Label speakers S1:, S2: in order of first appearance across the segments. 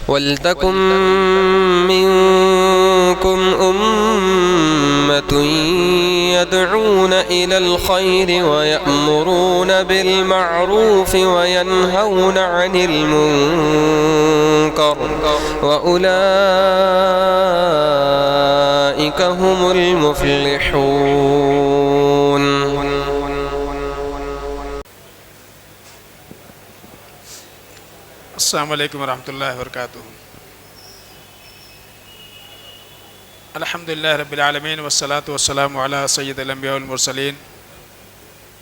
S1: وَلْتَكُن مِّنكُمْ أُمَّةٌ يَدْعُونَ إِلَى الْخَيْرِ وَيَأْمُرُونَ بِالْمَعْرُوفِ وَيَنْهَوْنَ عَنِ الْمُنكَرِ وَأُولَئِكَ هُمُ الْمُفْلِحُونَ.
S2: السلام علیکم ورحمۃ اللہ وبرکاتہ. الحمدللہ رب العالمین والصلاة والسلام علی سید الانبیاء والمرسلین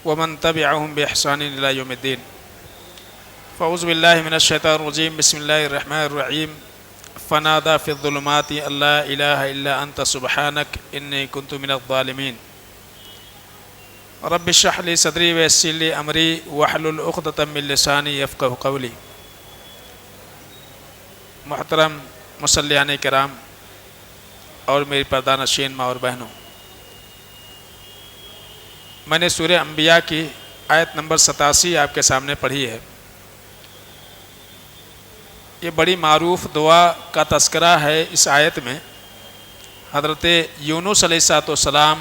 S2: ومن تبعهم بإحسان الی یوم الدین. فاعوذ باللہ من الشیطان الرجیم. بسم اللہ الرحمن الرحیم. فنادى في الظلمات ان لا الہ الا انت سبحانک انی کنت من الظالمین. رب اشرح لی صدری ویسر لی امری واحلل عقدۃ من لسانی یفقہوا قولی. محترم مصلیان کرام اور میری پردہ نشین ماں اور بہنوں، میں نے سورہ انبیاء کی آیت نمبر 87 آپ کے سامنے پڑھی ہے. یہ بڑی معروف دعا کا تذکرہ ہے اس آیت میں. حضرت یونس علیہ السلام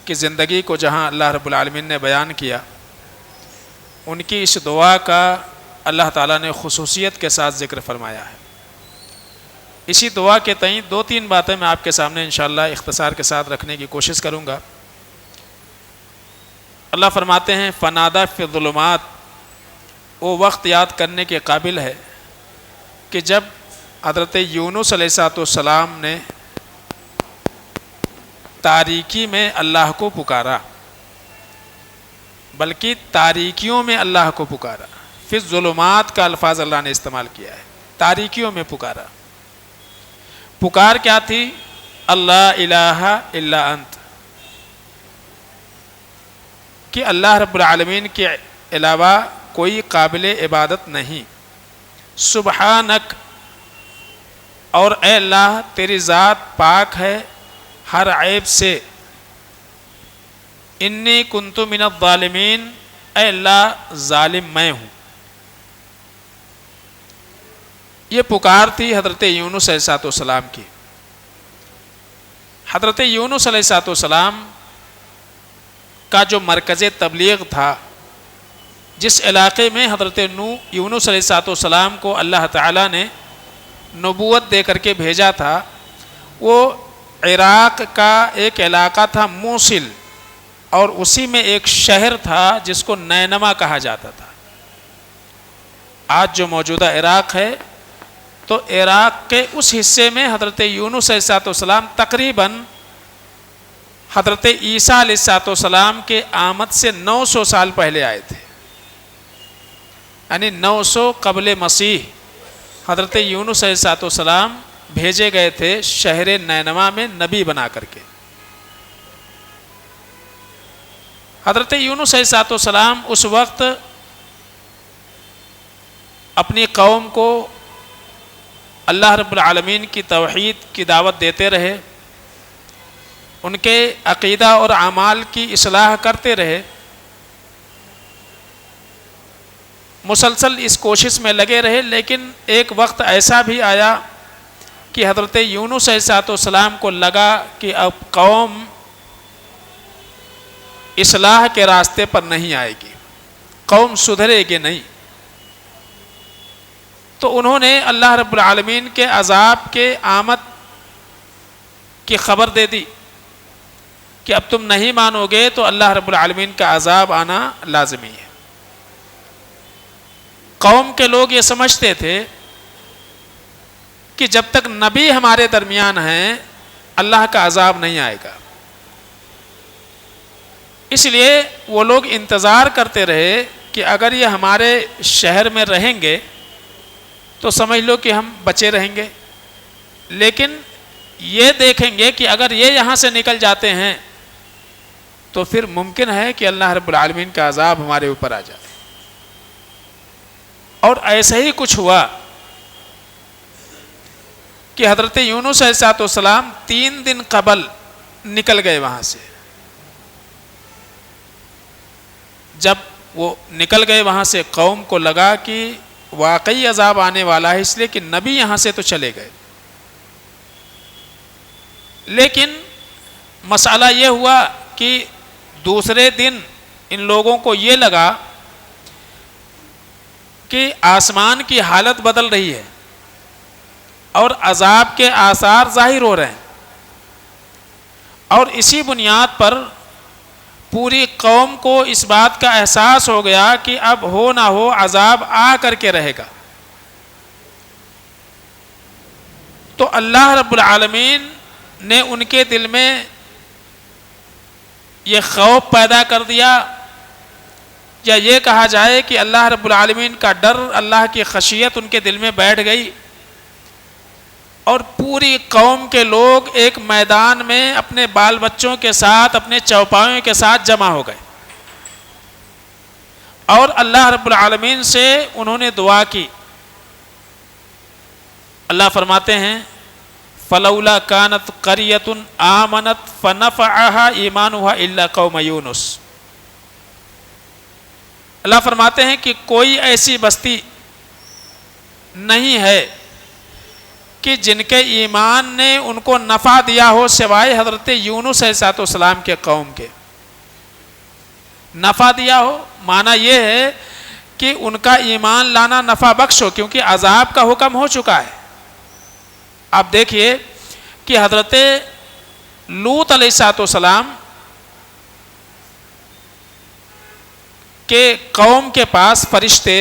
S2: کی زندگی کو جہاں اللہ رب العالمین نے بیان کیا، ان کی اس دعا کا اللہ تعالیٰ نے خصوصیت کے ساتھ ذکر فرمایا ہے. اسی دعا کے تئیں 2-3 باتیں میں آپ کے سامنے انشاءاللہ اختصار کے ساتھ رکھنے کی کوشش کروں گا. اللہ فرماتے ہیں فنادى فی الظلمات. وہ وقت یاد کرنے کے قابل ہے کہ جب حضرت یونس علیہ السلام نے تاریکی میں اللہ کو پکارا، بلکہ تاریکیوں میں اللہ کو پکارا. فی الظلمات کا الفاظ اللہ نے استعمال کیا ہے، تاریکیوں میں پکارا. پکار کیا تھی؟ اللہ الہ الا انت، کہ اللہ رب العالمین کے علاوہ کوئی قابل عبادت نہیں. سبحانک، اور اے اللہ تیری ذات پاک ہے ہر عیب سے. انی کنت من الظالمین، اے اللہ ظالم میں ہوں. یہ پکار تھی حضرت یونس علیہ السلام کی. حضرت یونس علیہ السلام کا جو مرکز تبلیغ تھا، جس علاقے میں حضرت یونس علیہ السلام کو اللہ تعالیٰ نے نبوت دے کر کے بھیجا تھا، وہ عراق کا ایک علاقہ تھا موصل، اور اسی میں ایک شہر تھا جس کو نینوا کہا جاتا تھا. آج جو موجودہ عراق ہے، تو عراق کے اس حصے میں حضرت یونس علیہ السلام تقریباً حضرت عیسیٰ علیہ السلام کے آمد سے 900 سال پہلے آئے تھے. یعنی 900 قبل مسیح حضرت یونس علیہ السلام بھیجے گئے تھے شہر نینوا میں نبی بنا کر کے. حضرت یونس علیہ السلام اس وقت اپنی قوم کو اللہ رب العالمین کی توحید کی دعوت دیتے رہے، ان کے عقیدہ اور اعمال کی اصلاح کرتے رہے. مسلسل اس کوشش میں لگے رہے، لیکن ایک وقت ایسا بھی آیا کہ حضرت یونس علیہ السلام کو لگا کہ اب قوم اصلاح کے راستے پر نہیں آئے گی، قوم سدھرے گی نہیں. تو انہوں نے اللہ رب العالمین کے عذاب کے آمد کی خبر دے دی کہ اب تم نہیں مانو گے تو اللہ رب العالمین کا عذاب آنا لازمی ہے. قوم کے لوگ یہ سمجھتے تھے کہ جب تک نبی ہمارے درمیان ہیں اللہ کا عذاب نہیں آئے گا. اس لیے وہ لوگ انتظار کرتے رہے کہ اگر یہ ہمارے شہر میں رہیں گے تو سمجھ لو کہ ہم بچے رہیں گے، لیکن یہ دیکھیں گے کہ اگر یہ یہاں سے نکل جاتے ہیں تو پھر ممکن ہے کہ اللہ رب العالمین کا عذاب ہمارے اوپر آ جائے. اور ایسا ہی کچھ ہوا کہ حضرت یونس علیہ السلام 3 دن قبل نکل گئے وہاں سے. جب وہ نکل گئے وہاں سے، قوم کو لگا کہ واقعی عذاب آنے والا ہے، اس لیے کہ نبی یہاں سے تو چلے گئے، لیکن مسئلہ یہ ہوا کہ دوسرے دن ان لوگوں کو یہ لگا کہ آسمان کی حالت بدل رہی ہے اور عذاب کے آثار ظاہر ہو رہے ہیں، اور اسی بنیاد پر پوری قوم کو اس بات کا احساس ہو گیا کہ اب ہو نہ ہو عذاب آ کر کے رہے گا۔ تو اللہ رب العالمین نے ان کے دل میں یہ خوف پیدا کر دیا، یا یہ کہا جائے کہ اللہ رب العالمین کا ڈر، اللہ کی خشیت ان کے دل میں بیٹھ گئی، اور پوری قوم کے لوگ ایک میدان میں اپنے بال بچوں کے ساتھ، اپنے چوپایوں کے ساتھ جمع ہو گئے، اور اللہ رب العالمین سے انہوں نے دعا کی۔ اللہ فرماتے ہیں فلولا كانت قرية آمنت فنفعها ایمانها الا قوم یونس۔ اللہ فرماتے ہیں کہ کوئی ایسی بستی نہیں ہے کہ جن کے ایمان نے ان کو نفع دیا ہو سوائے حضرت یونس علیہ السلام کے قوم کے۔ نفع دیا ہو معنی یہ ہے کہ ان کا ایمان لانا نفع بخش ہو، کیونکہ عذاب کا حکم ہو چکا ہے۔ آپ دیکھیے کہ حضرت لوط علیہ السلام کے قوم کے پاس فرشتے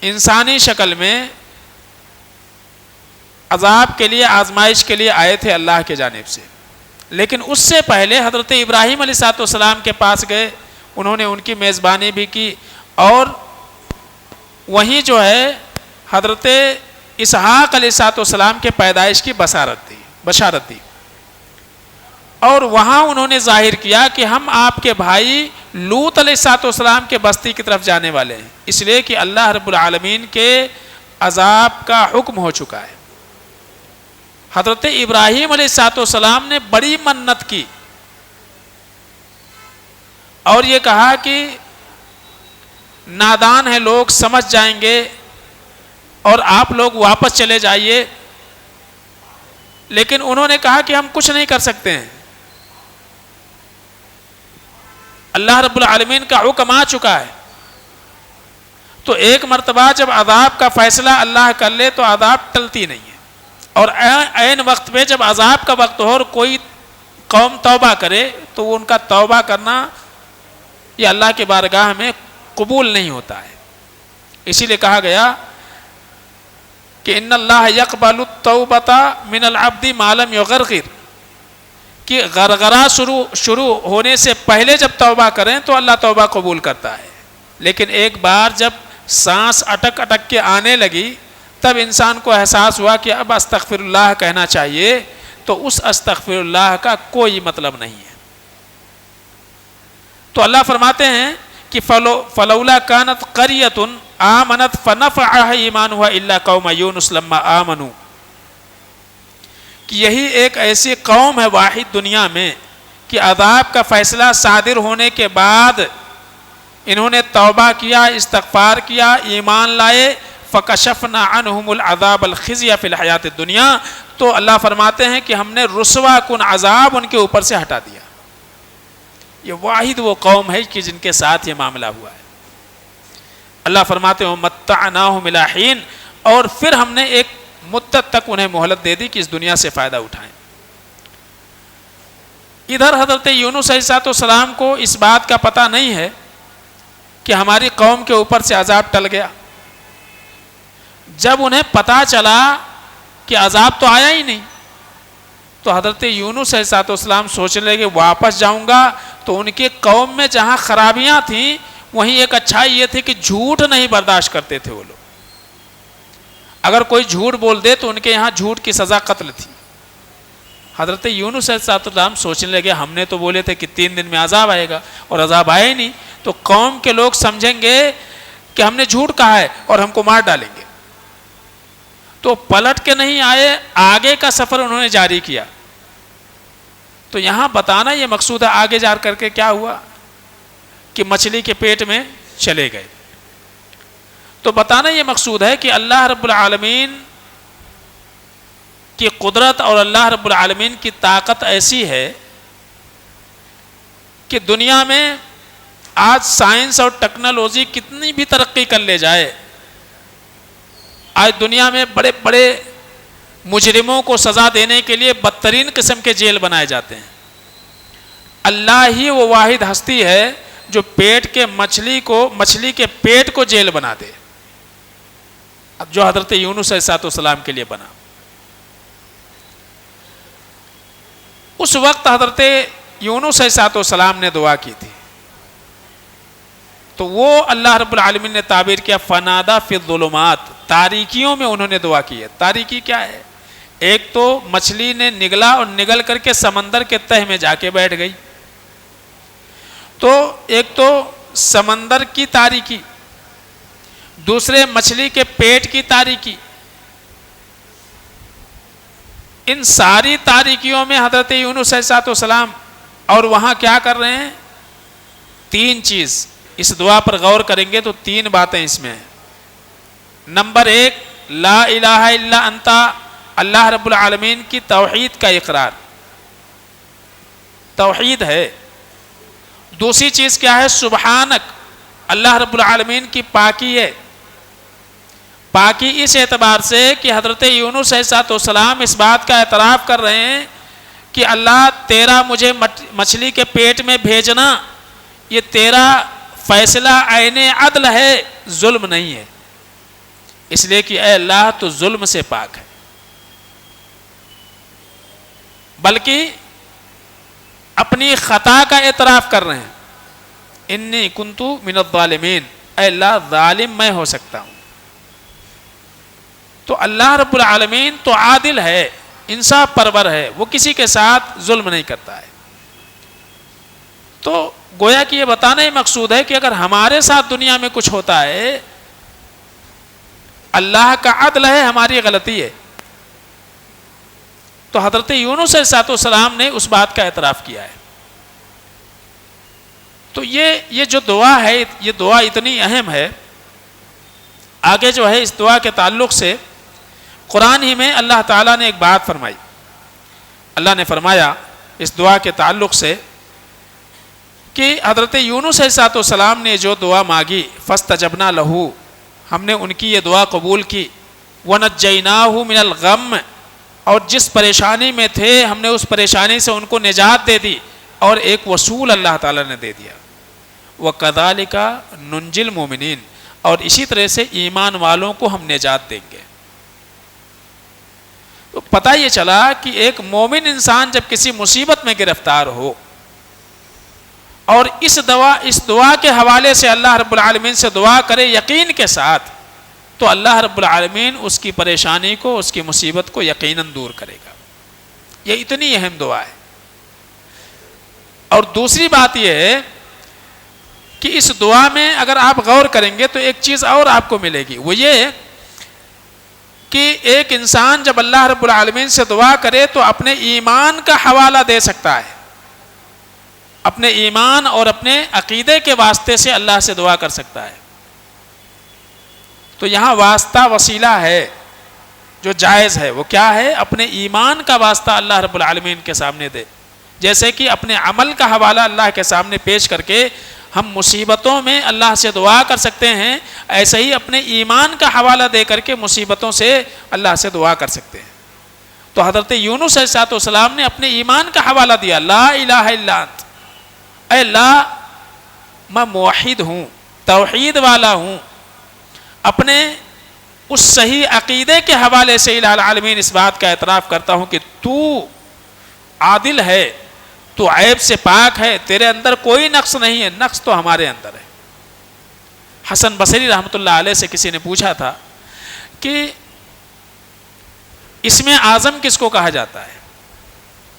S2: انسانی شکل میں عذاب کے لیے، آزمائش کے لیے آئے تھے اللہ کے جانب سے، لیکن اس سے پہلے حضرت ابراہیم علیہ السلام کے پاس گئے، انہوں نے ان کی میزبانی بھی کی، اور وہیں جو ہے حضرت اسحاق علیہ السلام کے پیدائش کی بشارت دی، اور وہاں انہوں نے ظاہر کیا کہ ہم آپ کے بھائی لوط علیہ السلام کے بستی کی طرف جانے والے ہیں، اس لیے کہ اللہ رب العالمین کے عذاب کا حکم ہو چکا ہے۔ حضرت ابراہیم علیہ السلام نے بڑی منت کی اور یہ کہا کہ نادان ہیں لوگ، سمجھ جائیں گے اور آپ لوگ واپس چلے جائیے، لیکن انہوں نے کہا کہ ہم کچھ نہیں کر سکتے ہیں، اللہ رب العالمین کا حکم آ چکا ہے۔ تو ایک مرتبہ جب عذاب کا فیصلہ اللہ کر لے تو عذاب ٹلتی نہیں ہے، اور عین وقت پہ جب عذاب کا وقت ہو اور کوئی قوم توبہ کرے تو وہ ان کا توبہ کرنا یہ اللہ کے بارگاہ میں قبول نہیں ہوتا ہے۔ اسی لیے کہا گیا کہ ان اللہ یقبل التوبۃ من العبد ما لم یغرغر، کہ غرغرہ شروع ہونے سے پہلے جب توبہ کریں تو اللہ توبہ قبول کرتا ہے، لیکن ایک بار جب سانس اٹک اٹک کے آنے لگی تب انسان کو احساس ہوا کہ اب استغفر اللہ کہنا چاہیے، تو اس استغفر اللہ کا کوئی مطلب نہیں ہے۔ تو اللہ فرماتے ہیں کہ فلولا كانت قرية آمنت فنفعها ایمانها الا قوم یونس لما آمنوا، کہ یہی ایک ایسی قوم ہے واحد دنیا میں کہ عذاب کا فیصلہ صادر ہونے کے بعد انہوں نے توبہ کیا، استغفار کیا، ایمان لائے، فکشفنا عنہم العذاب الخزي فی الحیات الدنیا، تو اللہ فرماتے ہیں کہ ہم نے رسوا کن عذاب ان کے اوپر سے ہٹا دیا۔ یہ واحد وہ قوم ہے کہ جن کے ساتھ یہ معاملہ ہوا ہے۔ اللہ فرماتے ہیں متعناہم الی حین، اور پھر ہم نے ایک مدت تک انہیں مہلت دے دی کہ اس دنیا سے فائدہ اٹھائیں۔ ادھر حضرت یونس علیہ السلام کو اس بات کا پتہ نہیں ہے کہ ہماری قوم کے اوپر سے عذاب ٹل گیا۔ جب انہیں پتہ چلا کہ عذاب تو آیا ہی نہیں، تو حضرت یونس علیہ السلام سوچنے لگے واپس جاؤں گا تو ان کی قوم میں جہاں خرابیاں تھیں وہیں ایک اچھائی یہ تھی کہ جھوٹ نہیں برداشت کرتے تھے وہ لوگ، اگر کوئی جھوٹ بول دے تو ان کے یہاں جھوٹ کی سزا قتل تھی۔ حضرت یونس علیہ السلام سوچنے لگے ہم نے تو بولے تھے کہ 3 دن میں عذاب آئے گا اور عذاب آیا ہی نہیں، تو قوم کے لوگ سمجھیں گے کہ ہم نے جھوٹ کہا ہے اور ہم کو مار ڈالیں گے، تو پلٹ کے نہیں آئے، آگے کا سفر انہوں نے جاری کیا۔ تو یہاں بتانا یہ مقصود ہے آگے جا کر کے کیا ہوا کہ مچھلی کے پیٹ میں چلے گئے۔ تو بتانا یہ مقصود ہے کہ اللہ رب العالمین کی قدرت اور اللہ رب العالمین کی طاقت ایسی ہے کہ دنیا میں آج سائنس اور ٹیکنالوجی کتنی بھی ترقی کر لے جائے، آج دنیا میں بڑے بڑے مجرموں کو سزا دینے کے لیے بدترین قسم کے جیل بنائے جاتے ہیں، اللہ ہی وہ واحد ہستی ہے جو مچھلی کے پیٹ کو جیل بنا دے، اب جو حضرت یونس علیہ السلام کے لیے بنا۔ اس وقت حضرت یونس علیہ السلام نے دعا کی تھی، تو وہ اللہ رب العالمین نے تعبیر کیا فنادا فی الظلمات، تاریکیوں میں انہوں نے دعا کی ہے۔ تاریکی کیا ہے؟ ایک تو مچھلی نے نگلا اور نگل کر کے سمندر کے تہ میں جا کے بیٹھ گئی، تو ایک تو سمندر کی تاریکی، دوسرے مچھلی کے پیٹ کی تاریکی، ان ساری تاریکیوں میں حضرت یونس علیہ السلام اور وہاں کیا کر رہے ہیں؟ تین چیز، اس دعا پر غور کریں گے تو تین باتیں اس میں ہیں۔ نمبر ایک، لا الہ الا انت، اللہ رب العالمین کی توحید کا اقرار، توحید ہے۔ دوسری چیز کیا ہے؟ سبحانک، اللہ رب العالمین کی پاکی ہے، پاکی اس اعتبار سے کہ حضرت یونس علیہ السلام اس بات کا اعتراف کر رہے ہیں کہ اللہ تیرا مجھے مچھلی کے پیٹ میں بھیجنا یہ تیرا فیصلہ عین عدل ہے، ظلم نہیں ہے، اس لیے کہ اے اللہ تو ظلم سے پاک ہے، بلکہ اپنی خطا کا اعتراف کر رہے ہیں، انی کنتو من الظالمین، اے اللہ ظالم میں ہو سکتا ہوں۔ تو اللہ رب العالمین تو عادل ہے، انصاف پرور ہے، وہ کسی کے ساتھ ظلم نہیں کرتا ہے۔ تو گویا کہ یہ بتانا ہی مقصود ہے کہ اگر ہمارے ساتھ دنیا میں کچھ ہوتا ہے، اللہ کا عدل ہے، ہماری غلطی ہے، تو حضرت یونس علیہ السلام نے اس بات کا اعتراف کیا ہے۔ تو یہ جو دعا ہے، یہ دعا اتنی اہم ہے۔ آگے جو ہے اس دعا کے تعلق سے قرآن ہی میں اللہ تعالیٰ نے ایک بات فرمائی، اللہ نے فرمایا اس دعا کے تعلق سے کہ حضرت یونس علیہ السلام نے جو دعا مانگی فاستجبنا لہو، ہم نے ان کی یہ دعا قبول کی، ونجیناہ من الغم، اور جس پریشانی میں تھے ہم نے اس پریشانی سے ان کو نجات دے دی، اور ایک وصول اللہ تعالیٰ نے دے دیا، وَكَذَلِكَ نُنْجِي الْمُؤْمِنِينَ، اور اسی طرح سے ایمان والوں کو ہم نجات دیں گے۔ تو پتہ یہ چلا کہ ایک مومن انسان جب کسی مصیبت میں گرفتار ہو اور اس دعا کے حوالے سے اللہ رب العالمین سے دعا کرے یقین کے ساتھ، تو اللہ رب العالمین اس کی پریشانی کو، اس کی مصیبت کو یقیناً دور کرے گا۔ یہ اتنی اہم دعا ہے۔ اور دوسری بات یہ ہے کہ اس دعا میں اگر آپ غور کریں گے تو ایک چیز اور آپ کو ملے گی، وہ یہ کہ ایک انسان جب اللہ رب العالمین سے دعا کرے تو اپنے ایمان کا حوالہ دے سکتا ہے، اپنے ایمان اور اپنے عقیدے کے واسطے سے اللہ سے دعا کر سکتا ہے۔ تو یہاں واسطہ وسیلہ ہے جو جائز ہے، وہ کیا ہے؟ اپنے ایمان کا واسطہ اللہ رب العالمین کے سامنے دے، جیسے کہ اپنے عمل کا حوالہ اللہ کے سامنے پیش کر کے ہم مصیبتوں میں اللہ سے دعا کر سکتے ہیں، ایسے ہی اپنے ایمان کا حوالہ دے کر کے مصیبتوں سے اللہ سے دعا کر سکتے ہیں۔ تو حضرت یونس علیہ السلام نے اپنے ایمان کا حوالہ دیا، لا الہ الا انت، اے اللہ میں موحد ہوں، توحید والا ہوں، اپنے اس صحیح عقیدے کے حوالے سے الہ العالمین اس بات کا اعتراف کرتا ہوں کہ تو عادل ہے، تو عیب سے پاک ہے، تیرے اندر کوئی نقص نہیں ہے، نقص تو ہمارے اندر ہے۔ حسن بصری رحمۃ اللہ علیہ سے کسی نے پوچھا تھا کہ اسم اعظم کس کو کہا جاتا ہے؟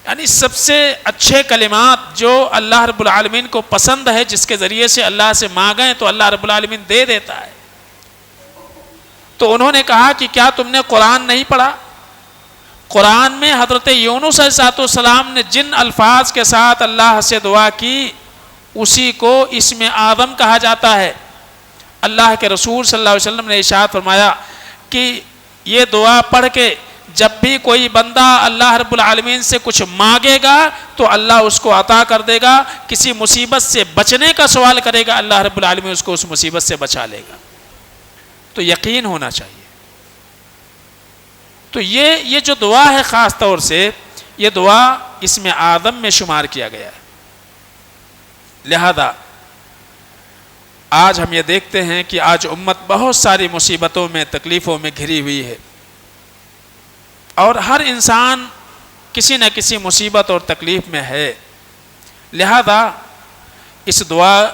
S2: یعنی سب سے اچھے کلمات جو اللہ رب العالمین کو پسند ہے، جس کے ذریعے سے اللہ سے مانگیں تو اللہ رب العالمین دے دیتا ہے۔ تو انہوں نے کہا کہ کیا تم نے قرآن نہیں پڑھا؟ قرآن میں حضرت یونس علیہ السلام نے جن الفاظ کے ساتھ اللہ سے دعا کی اسی کو اسم اعظم کہا جاتا ہے۔ اللہ کے رسول صلی اللہ علیہ وسلم نے ارشاد فرمایا کہ یہ دعا پڑھ کے جب بھی کوئی بندہ اللہ رب العالمین سے کچھ مانگے گا تو اللہ اس کو عطا کر دے گا، کسی مصیبت سے بچنے کا سوال کرے گا اللہ رب العالمین اس کو اس مصیبت سے بچا لے گا۔ تو یقین ہونا چاہیے۔ تو یہ جو دعا ہے خاص طور سے یہ دعا اس میں اعظم میں شمار کیا گیا ہے۔ لہذا آج ہم یہ دیکھتے ہیں کہ آج امت بہت ساری مصیبتوں میں تکلیفوں میں گھری ہوئی ہے، اور ہر انسان کسی نہ کسی مصیبت اور تکلیف میں ہے۔ لہذا اس دعا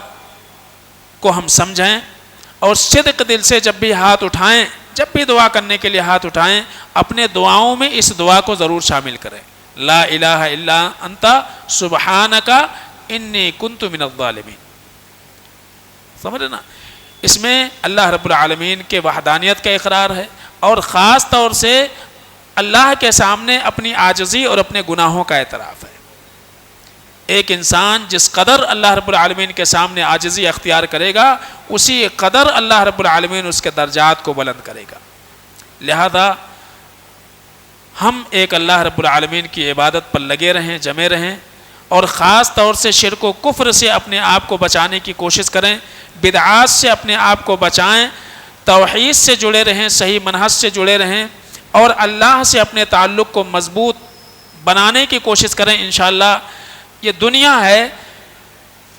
S2: کو ہم سمجھیں اور صدق دل سے جب بھی ہاتھ اٹھائیں، جب بھی دعا کرنے کے لیے ہاتھ اٹھائیں، اپنے دعاؤں میں اس دعا کو ضرور شامل کریں۔ لا الہ الا انت سبحانک انی کنت من الظالمین۔ سمجھ رہے نا؟ اس میں اللہ رب العالمین کے وحدانیت کا اقرار ہے، اور خاص طور سے اللہ کے سامنے اپنی عاجزی اور اپنے گناہوں کا اعتراف ہے۔ ایک انسان جس قدر اللہ رب العالمین کے سامنے عاجزی اختیار کرے گا، اسی قدر اللہ رب العالمین اس کے درجات کو بلند کرے گا۔ لہذا ہم ایک اللہ رب العالمین کی عبادت پر لگے رہیں، جمے رہیں، اور خاص طور سے شرک و کفر سے اپنے آپ کو بچانے کی کوشش کریں، بدعات سے اپنے آپ کو بچائیں، توحید سے جڑے رہیں، صحیح منہج سے جڑے رہیں، اور اللہ سے اپنے تعلق کو مضبوط بنانے کی کوشش کریں۔ انشاءاللہ یہ دنیا ہے،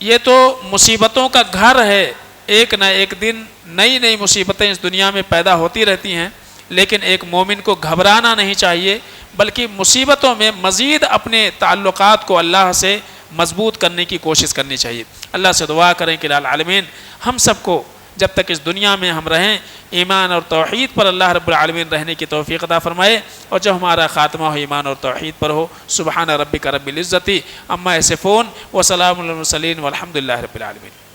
S2: یہ تو مصیبتوں کا گھر ہے، ایک نہ ایک دن نئی نئی مصیبتیں اس دنیا میں پیدا ہوتی رہتی ہیں، لیکن ایک مومن کو گھبرانا نہیں چاہیے، بلکہ مصیبتوں میں مزید اپنے تعلقات کو اللہ سے مضبوط کرنے کی کوشش کرنی چاہیے۔ اللہ سے دعا کریں کہ العالمین ہم سب کو جب تک اس دنیا میں ہم رہیں ایمان اور توحید پر اللہ رب العالمین رہنے کی توفیق عطا فرمائے، اور جب ہمارا خاتمہ ہو ایمان اور توحید پر ہو۔ سبحان ربک رب العزت عما یصفون وسلام علی المرسلین والحمد للہ رب العالمین۔